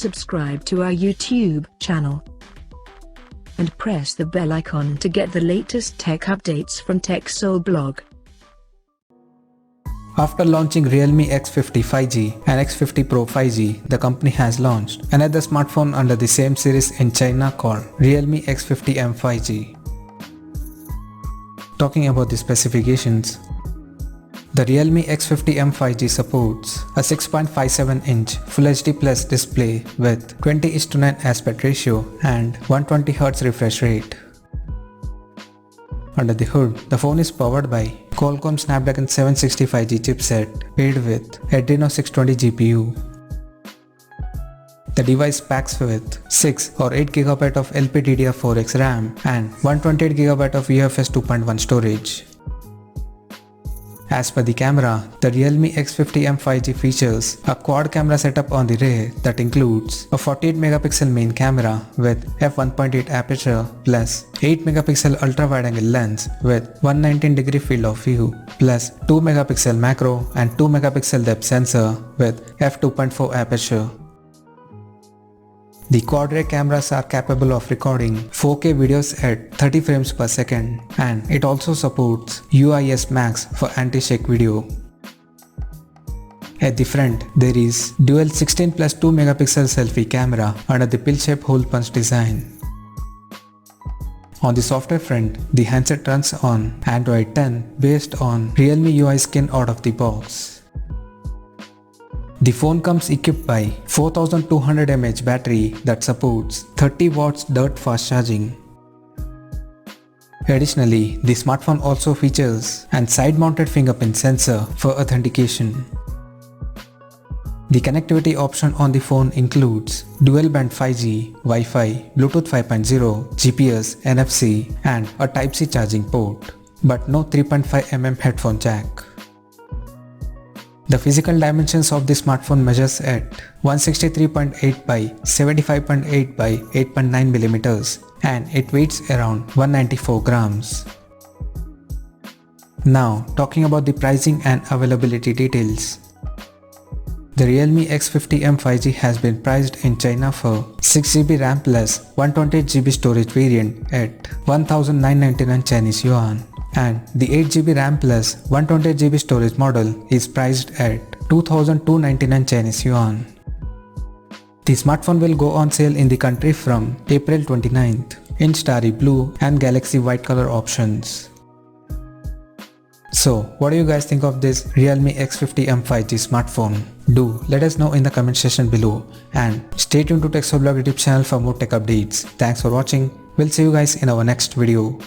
subscribe to our YouTube channel and press the bell icon to get the latest tech updates from TechSole Blog. After launching Realme X50 5G and X50 Pro 5G, the company has launched another smartphone under the same series in China called Realme X50M 5G. Talking about the specifications, the Realme X50M 5G supports a 6.57-inch Full HD Plus display with 20:9 aspect ratio and 120Hz refresh rate. Under the hood, the phone is powered by Qualcomm Snapdragon 765G chipset paired with Adreno 620 GPU. The device packs with 6 or 8GB of LPDDR4X RAM and 128GB of UFS 2.1 storage. As per the camera, the Realme X50M 5G features a quad camera setup on the rear that includes a 48MP main camera with f1.8 aperture plus 8MP ultra-wide-angle lens with 119° field of view plus 2MP macro and 2MP depth sensor with f2.4 aperture. The quad rear cameras are capable of recording 4K videos at 30 frames per second, and it also supports UIS Max for anti-shake video. At the front, there is dual 16 plus 2MP selfie camera under the pill-shaped hole punch design. On the software front, the handset runs on Android 10 based on Realme UI skin out of the box. The phone comes equipped by 4200 mAh battery that supports 30 watts dirt fast charging. Additionally, the smartphone also features an side-mounted fingerprint sensor for authentication. The connectivity option on the phone includes dual-band 5G, Wi-Fi, Bluetooth 5.0, GPS, NFC and a Type-C charging port, but no 3.5mm headphone jack. The physical dimensions of the smartphone measures at 163.8 by 75.8 by 8.9mm and it weighs around 194 grams. Now talking about the pricing and availability details. The Realme X50M 5G has been priced in China for 6GB RAM plus 128GB storage variant at 1999 Chinese yuan. And the 8GB RAM plus 128GB storage model is priced at 2299 Chinese yuan. The smartphone will go on sale in the country from April 29th in Starry Blue and Galaxy White color options. So, what do you guys think of this Realme X50M 5G smartphone? Do let us know in the comment section below and stay tuned to TechSole Blog YouTube channel for more tech updates. Thanks for watching. We'll see you guys in our next video.